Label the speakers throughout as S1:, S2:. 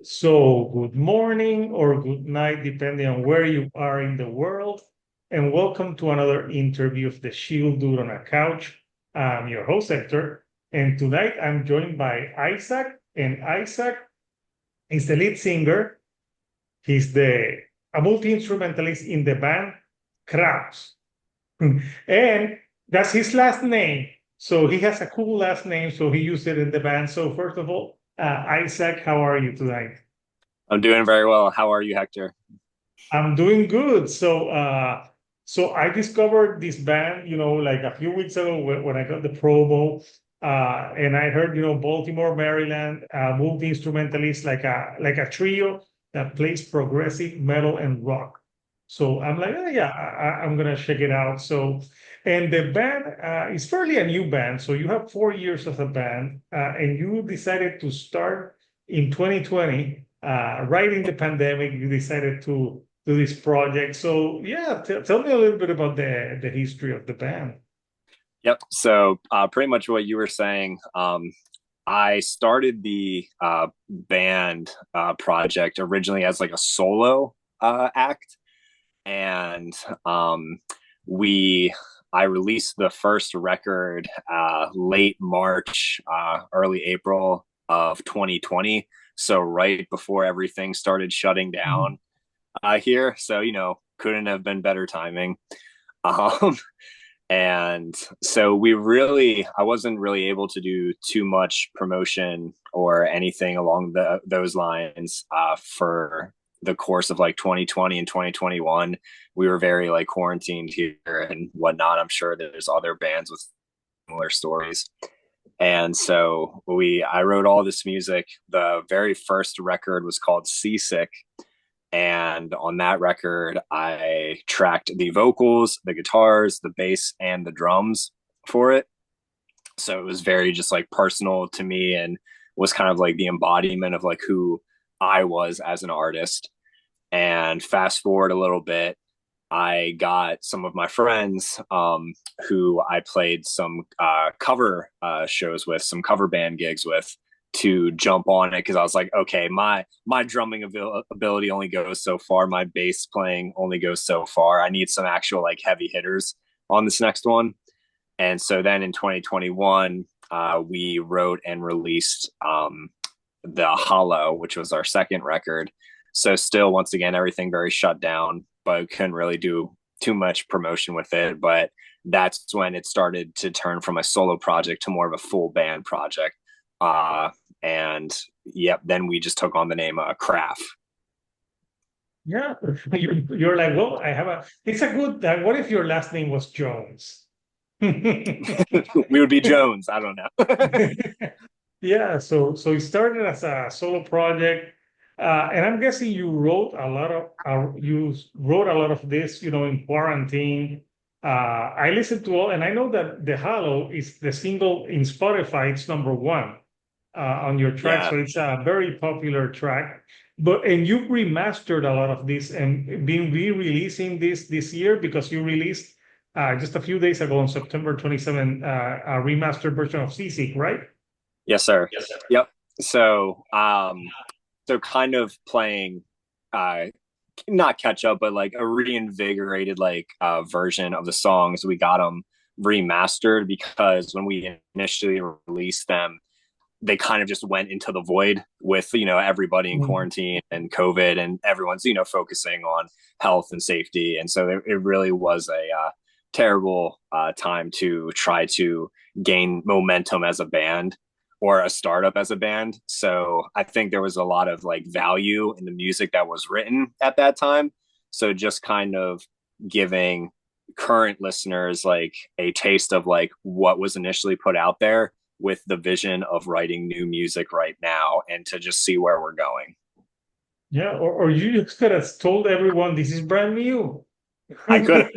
S1: So, good morning or good night, depending on where you are in the world. And welcome to another interview of the Shield Dude on a Couch. I'm your host, Hector. And tonight I'm joined by Isaac. And Isaac is the lead singer. He's a multi-instrumentalist in the band Krapf. And that's his last name. So he has a cool last name, so he used it in the band. So first of all, Isaac, how are you tonight?
S2: I'm doing very well. How are you, Hector?
S1: I'm doing good. So I discovered this band, like a few weeks ago when I got the promo, and I heard, Baltimore, Maryland, multi-instrumentalist, like a trio that plays progressive metal and rock. So I'm like, oh, yeah, I'm gonna check it out. And the band is fairly a new band. So you have 4 years as a band, and you decided to start in 2020, right in the pandemic. You decided to this project. So yeah, tell me a little bit about the history of the band.
S2: Yep. So, pretty much what you were saying. I started the band project originally as like a solo act, and we I released the first record late March, early April of 2020. So right before everything started shutting
S1: Mhm.
S2: down here. So couldn't have been better timing. Um, and so I wasn't really able to do too much promotion or anything along those lines for the course of like 2020 and 2021. We were very like quarantined here and whatnot. I'm sure there's other bands with similar stories. And so I wrote all this music. The very first record was called Seasick, and on that record, I tracked the vocals, the guitars, the bass, and the drums for it. So it was very just like personal to me and was kind of like the embodiment of like who I was as an artist. And fast forward a little bit, I got some of my friends who I played some cover shows with, some cover band gigs with, to jump on it because I was like, okay, my drumming ability only goes so far, my bass playing only goes so far. I need some actual like heavy hitters on this next one. And so then in 2021, we wrote and released the Hollow, which was our second record. So still, once again, everything very shut down, but couldn't really do too much promotion with it. But that's when it started to turn from a solo project to more of a full band project. And yep, then we just took on the name Krapf.
S1: Yeah, you're like, well, it's a good, what if your last name was Jones?
S2: We would be Jones. I don't know.
S1: Yeah, so it started as a solo project, and I'm guessing you wrote a lot of this, in quarantine. I listened to all, and I know that the Hollow is the single in Spotify. It's number one on your track,
S2: Yeah.
S1: so it's a very popular track. And you've remastered a lot of this and been re-releasing this year because you released just a few days ago on September 27 a remastered version of Seasick, right?
S2: Yes, sir. Yep. So, so kind of playing, uh, not catch up, but like a reinvigorated like version of the songs. We got them remastered because when we initially released them, they kind of just went into the void with everybody in
S1: Mm.
S2: quarantine and COVID, and everyone's focusing on health and safety, and so it really was a terrible time to try to gain momentum as a band or a startup as a band. So I think there was a lot of like value in the music that was written at that time. So just kind of giving current listeners like a taste of like what was initially put out there with the vision of writing new music right now and to just see where we're going.
S1: Yeah, or you just could have told everyone this is brand new.
S2: I could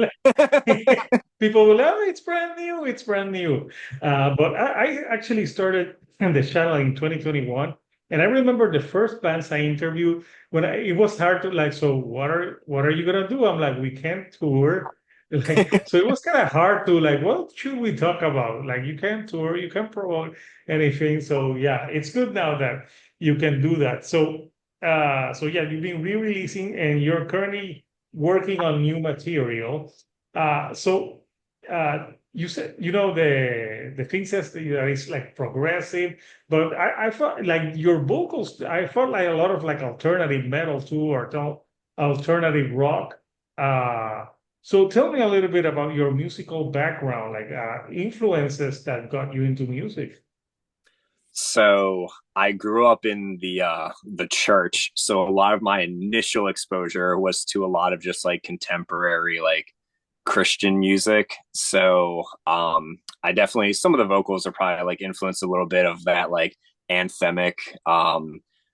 S1: People will, oh, it's brand new, it's brand new. But I actually started on the channel in 2021, and I remember the first bands I interviewed it was hard to like. So what are you gonna do? I'm like, we can't tour. Like, so it was kind of hard to like, what should we talk about? Like, you can't tour, you can't promote anything. So yeah, it's good now that you can do that. So. So yeah, you've been re-releasing and you're currently working on new material. So you said, the thing says that it's like progressive, but I felt like your vocals, I felt like a lot of like alternative metal too, or alternative rock. Uh, so tell me a little bit about your musical background, like influences that got you into music.
S2: So I grew up in the church, so a lot of my initial exposure was to a lot of just like contemporary like Christian music. So I definitely, some of the vocals are probably like influenced a little bit of that like anthemic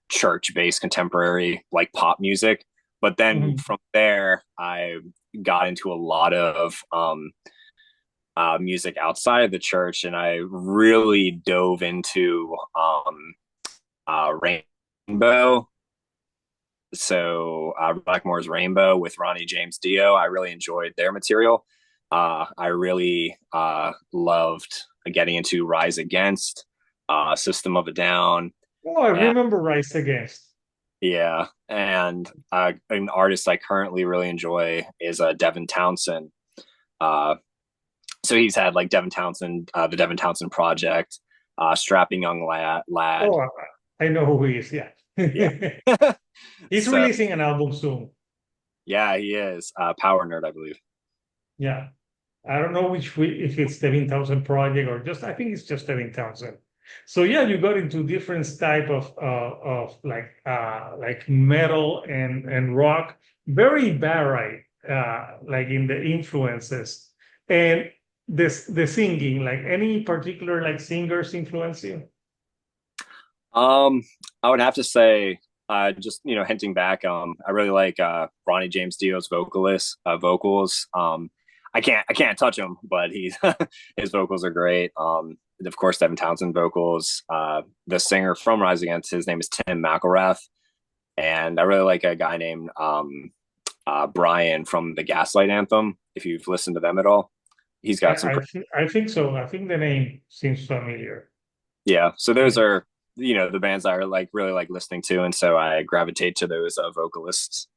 S2: church-based contemporary like pop music. But then
S1: Mhm.
S2: from there I got into a lot of music outside of the church, and I really dove into Rainbow. So Blackmore's Rainbow with Ronnie James Dio. I really enjoyed their material. I really loved getting into Rise Against, System of a Down,
S1: Oh, I
S2: and
S1: remember Rise Against.
S2: yeah, and an artist I currently really enjoy is Devin Townsend. Uh, so he's had like Devin Townsend, the Devin Townsend Project, Strapping Young Lad.
S1: Oh, I know who he is. Yeah.
S2: Yeah.
S1: He's
S2: So
S1: releasing an album soon.
S2: yeah, he is Power Nerd, I believe.
S1: Yeah. I don't know if it's 7,000 project or just, I think it's just 7,000. So yeah, you got into different type of like metal and rock, very varied, like in the influences. And the singing, like any particular like singers influence you?
S2: Um, I would have to say, just hinting back, I really like Ronnie James Dio's vocals. I can't touch him, but he's his vocals are great. Of course, Devin Townsend vocals. The singer from Rise Against, his name is Tim McElrath, and I really like a guy named Brian from the Gaslight Anthem. If you've listened to them at all, he's got some.
S1: I think so. I think the name seems familiar.
S2: Yeah, so those
S1: Yeah.
S2: are the bands I are like really like listening to, and so I gravitate to those vocalists.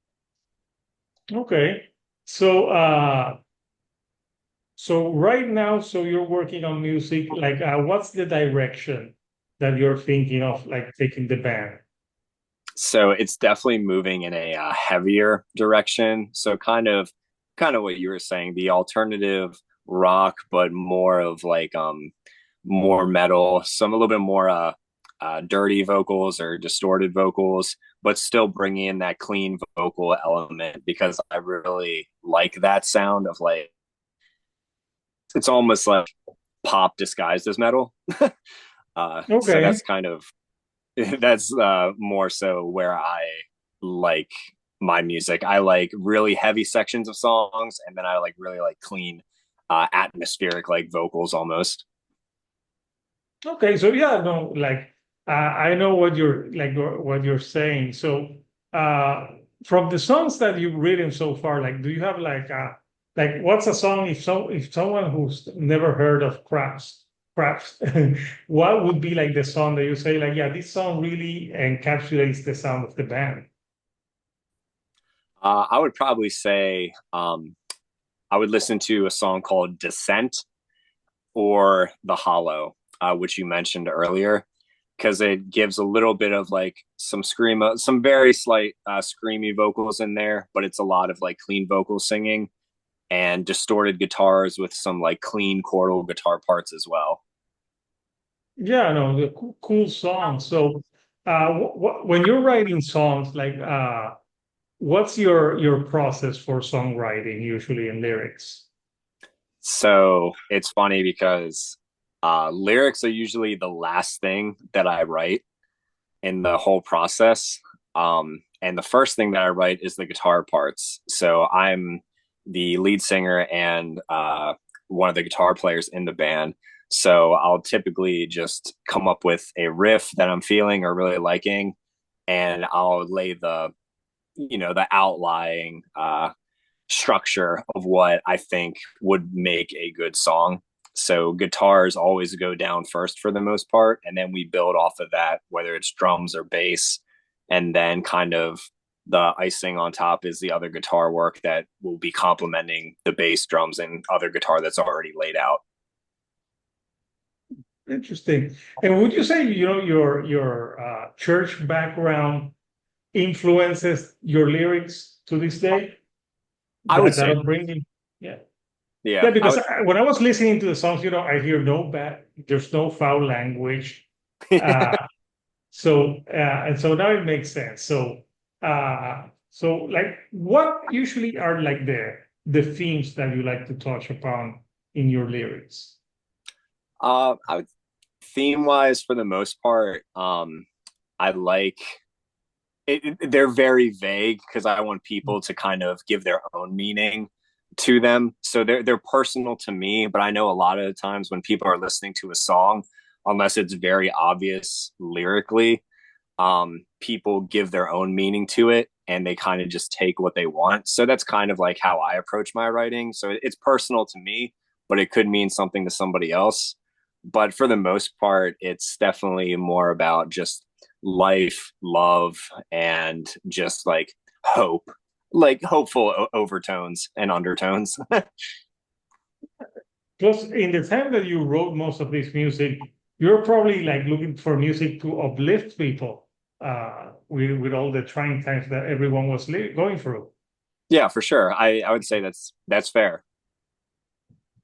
S1: Okay. So so right now, so you're working on music, like what's the direction that you're thinking of like taking the band?
S2: So it's definitely moving in a heavier direction. So kind of what you were saying, the alternative rock, but more of like more metal, some a little bit more dirty vocals or distorted vocals, but still bringing in that clean vocal element because I really like that sound of like it's almost like pop disguised as metal. So
S1: Okay.
S2: that's kind of that's more so where I like my music. I like really heavy sections of songs, and then I like really like clean, atmospheric like vocals almost.
S1: Okay. So yeah, no, like I know what you're like what you're saying. So uh from the songs that you've written so far, like do you have like what's a song if someone who's never heard of Krapf, what would be like the song that you say like, yeah, this song really encapsulates the sound of the band?
S2: I would probably say I would listen to a song called "Descent" or "The Hollow," which you mentioned earlier, because it gives a little bit of like some some very slight screamy vocals in there, but it's a lot of like clean vocal singing and distorted guitars with some like clean chordal guitar parts as well.
S1: Yeah, no, the cool song. So when you're writing songs, like what's your process for songwriting usually in lyrics?
S2: So it's funny because lyrics are usually the last thing that I write in the whole process. And the first thing that I write is the guitar parts. So I'm the lead singer and one of the guitar players in the band. So I'll typically just come up with a riff that I'm feeling or really liking, and I'll lay the outlying structure of what I think would make a good song. So guitars always go down first for the most part, and then we build off of that, whether it's drums or bass. and then kind of the icing on top is the other guitar work that will be complementing the bass, drums, and other guitar that's already laid out.
S1: Interesting. And would you say, your church background influences your lyrics to this day?
S2: I would
S1: That
S2: say,
S1: upbringing? Yeah. Yeah,
S2: yeah, I
S1: because
S2: would.
S1: when I was listening to the songs, I hear there's no foul language. Uh, and so now it makes sense. So like, what usually are like the themes that you like to touch upon in your lyrics?
S2: I would theme wise for the most part. I like they're very vague because I want people to kind of give their own meaning to them. So they're personal to me, but I know a lot of the times when people are listening to a song, unless it's very obvious lyrically, people give their own meaning to it and they kind of just take what they want. So that's kind of like how I approach my writing. So it's personal to me, but it could mean something to somebody else. But for the most part, it's definitely more about just life, love, and just like hope, like hopeful overtones and undertones.
S1: Plus, in the time that you wrote most of this music, you're probably like looking for music to uplift people with all the trying times that everyone was going through.
S2: Yeah, for sure. I would say that's fair.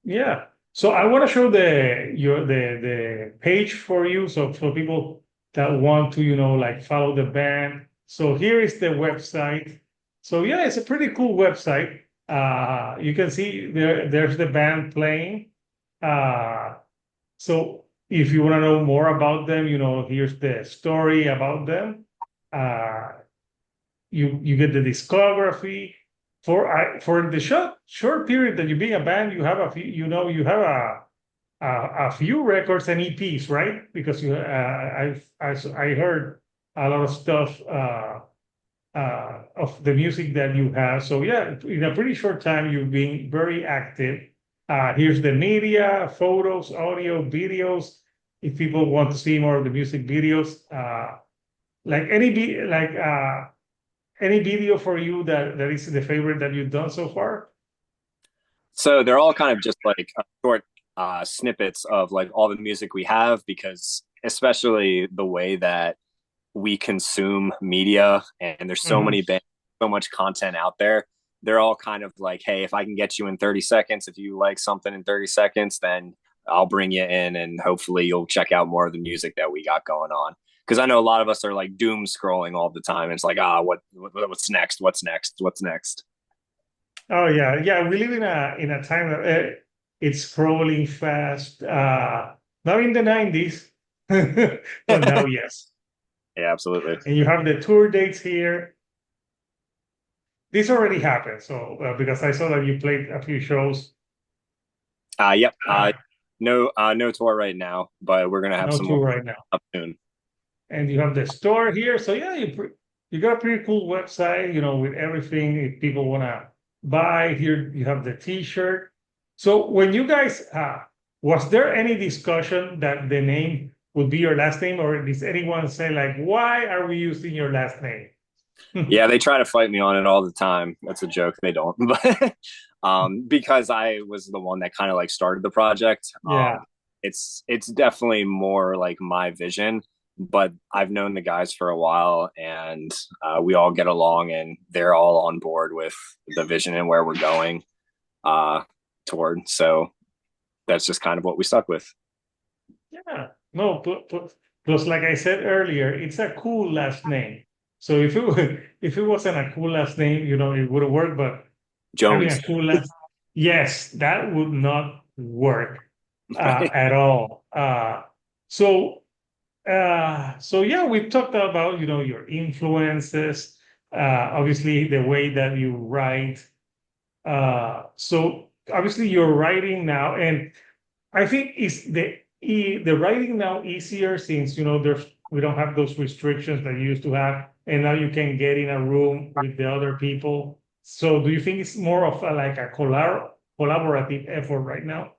S1: Yeah. So I want to show the page for you. So for people that want to, like follow the band. So here is the website. So yeah, it's a pretty cool website. You can see there's the band playing. Uh, so if you want to know more about them, here's the story about them. Uh, you get the discography for the short period that you be a band. You have a few, you have a few records and EPs, right? Because I heard a lot of stuff of the music that you have. So yeah, in a pretty short time, you've been very active. Here's the media, photos, audio, videos. If people want to see more of the music videos, like any video for you that is the favorite that you've done so far?
S2: So they're all kind of just like short snippets of like all the music we have, because especially the way that we consume media and there's so
S1: Mhm.
S2: many bands, so much content out there. They're all kind of like, hey, if I can get you in 30 seconds, if you like something in 30 seconds, then I'll bring you in and hopefully you'll check out more of the music that we got going on. Because I know a lot of us are like doom scrolling all the time. It's like, what's next? What's next? What's next?
S1: Oh yeah, yeah. We live in a time that it's scrolling fast. Not in the 90s, but now
S2: Yeah,
S1: yes.
S2: absolutely.
S1: And you have the tour dates here. This already happened, so because I saw that you played a few shows.
S2: Yep.
S1: Uh,
S2: No tour right now, but we're gonna have
S1: no
S2: some more
S1: tour right now.
S2: up soon.
S1: And you have the store here. So yeah, you got a pretty cool website, with everything. If people want to buy here, you have the T-shirt. So when you guys, was there any discussion that the name would be your last name, or does anyone say like, why are we using your last name?
S2: Yeah, they try to fight me on it all the time. That's a joke. They don't, but because I was the one that kind of like started the project.
S1: Yeah.
S2: It's definitely more like my vision. But I've known the guys for a while, and we all get along, and they're all on board with the vision and where we're going uh, toward. So that's just kind of what we stuck with.
S1: Yeah. No, plus, like I said earlier, it's a cool last name. So if it wasn't a cool last name, it would have worked. But having a
S2: Jones.
S1: cool last, yes, that would not work at all. So yeah, we've talked about your influences, obviously the way that you write. So obviously you're writing now, and I think is the writing now easier since we don't have those restrictions that you used to have, and now you can get in a room with the other people. So do you think it's more of like a collaborative effort right now?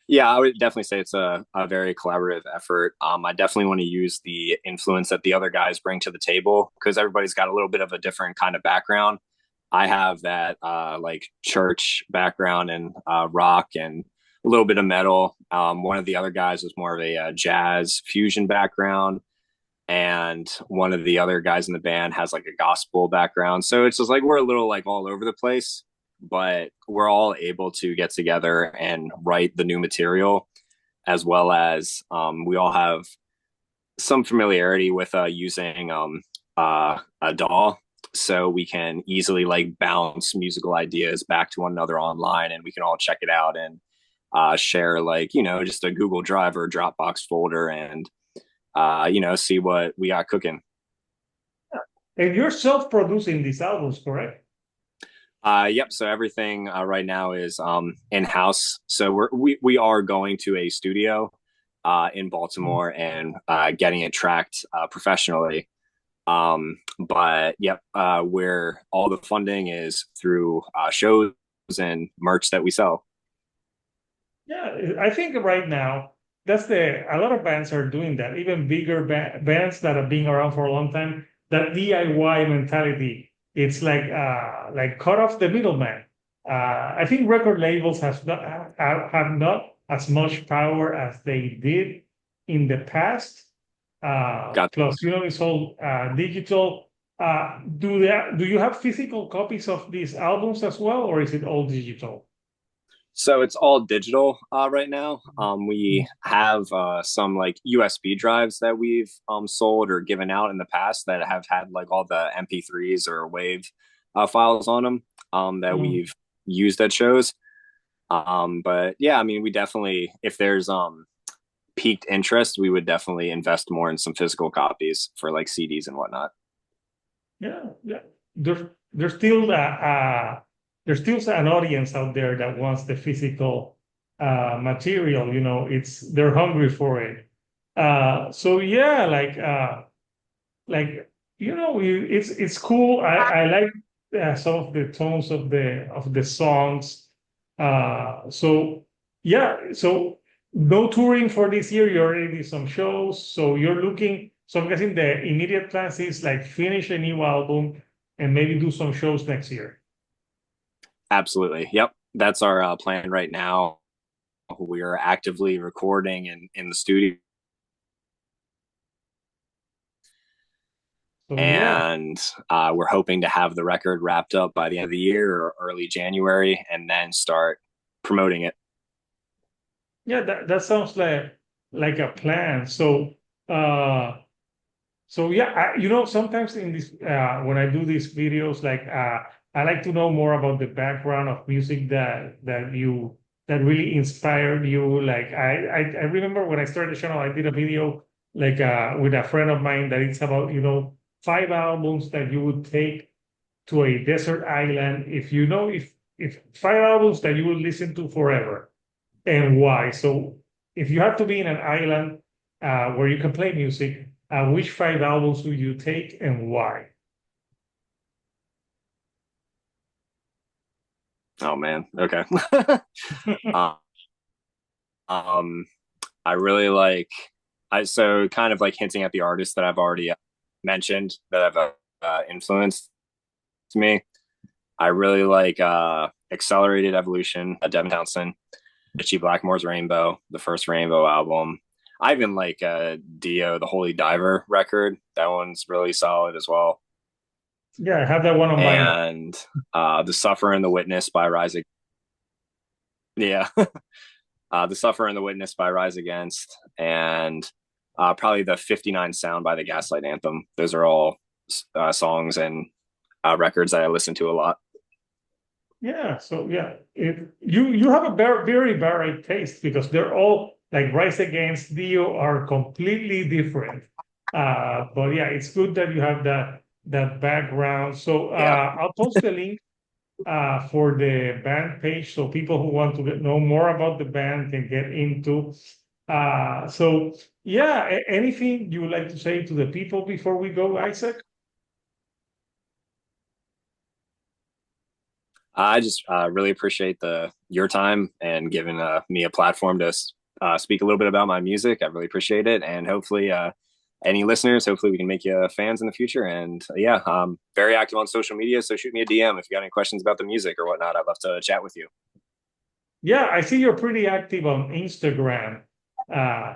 S2: Yeah, I would definitely say it's a very collaborative effort. I definitely want to use the influence that the other guys bring to the table because everybody's got a little bit of a different kind of background. I have that like church background and rock and a little bit of metal. One of the other guys was more of a jazz fusion background, and one of the other guys in the band has like a gospel background. So it's just like we're a little like all over the place, but we're all able to get together and write the new material, as well as we all have some familiarity with using a DAW, so we can easily like bounce musical ideas back to one another online, and we can all check it out and share like just a Google Drive or Dropbox folder, and see what we got cooking.
S1: And you're self-producing these albums, correct?
S2: Yep. So everything right now is in house. So we are going to a studio in Baltimore and getting it tracked professionally. But yep, where all the funding is through shows and merch that we sell.
S1: Yeah, I think right now that's the a lot of bands are doing that. Even bigger bands that have been around for a long time, that DIY mentality. It's like cut off the middleman. I think record labels have not as much power as they did in the past.
S2: Got
S1: Plus, it's all digital. Do you have physical copies of these albums as well, or is it all digital?
S2: So it's all digital right now. We have some like USB drives that we've sold or given out in the past that have had like all the MP3s or WAV files on them that
S1: Mm.
S2: we've used at shows. But yeah, I mean, we definitely, if there's peaked interest, we would definitely invest more in some physical copies for like CDs and whatnot.
S1: Yeah, yeah. There's still there's still an audience out there that wants the physical material. They're hungry for it. So yeah, like it's cool. I like some of the tones of the songs. So yeah, so no touring for this year. You already did some shows, so you're looking. So I'm guessing the immediate plans is like finish a new album and maybe do some shows next year.
S2: Absolutely. Yep. That's our plan right now. We are actively recording in the studio,
S1: So yeah,
S2: and we're hoping to have the record wrapped up by the end of the year or early January, and then start promoting it.
S1: yeah, that sounds like a plan. Uh, So yeah, sometimes in this when I do these videos, I like to know more about the background of music that really inspired you. Like I remember when I started the channel, I did a video with a friend of mine that it's about 5 albums that you would take to a desert island if 5 albums that you would listen to forever and why. So if you have to be in an island where you can play music, which 5 albums would you take and why?
S2: Oh man. Okay. uh, um, I really like. I so kind of like hinting at the artists that I've already mentioned that have influenced me. I really like Accelerated Evolution, Devin Townsend, Richie Blackmore's Rainbow, the first Rainbow album. I even like Dio, the Holy Diver record. That one's really solid as well.
S1: Yeah, I have that one on vinyl.
S2: And The Sufferer and the Witness by Rise. Yeah, The Sufferer and the Witness by Rise Against, and probably the 59 Sound by the Gaslight Anthem. Those are all songs and records that I listen to a lot.
S1: Yeah, so yeah, you have a very varied taste because they're all like Rise Against Dio are completely different. But yeah, it's good that you have that background. So
S2: Yeah,
S1: I'll post the link for the band page so people who want to know more about the band can get into. So yeah, anything you would like to say to the people before we go, Isaac?
S2: I just really appreciate the your time and giving me a platform to speak a little bit about my music. I really appreciate it, and hopefully, any listeners, hopefully we can make you fans in the future. And yeah, I'm very active on social media, so shoot me a DM if you got any questions about the music or whatnot. I'd love to chat with you.
S1: Yeah, I see you're pretty active on Instagram. Uh,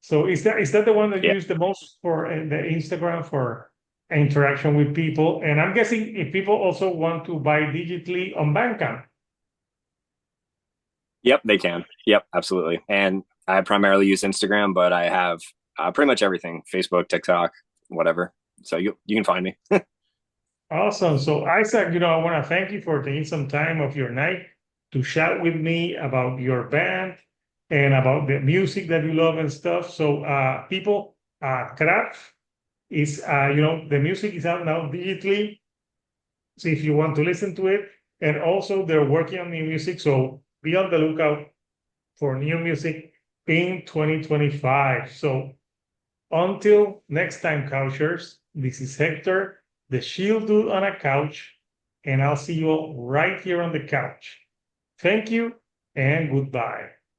S1: so is that the one that you
S2: Yeah.
S1: use the most for the Instagram for interaction with people? And I'm guessing if people also want to buy digitally on Bandcamp.
S2: Yep, they can. Yep, absolutely. And I primarily use Instagram, but I have pretty much everything: Facebook, TikTok, whatever. So you can find me.
S1: Awesome. So Isaac, I want to thank you for taking some time of your night to chat with me about your band and about the music that you love and stuff. So people, Krapf is, the music is out now digitally. So if you want to listen to it, and also they're working on new music. So be on the lookout for new music in 2025. So until next time, Couchers, this is Hector, the shield dude on a couch, and I'll see you all right here on the couch. Thank you and goodbye.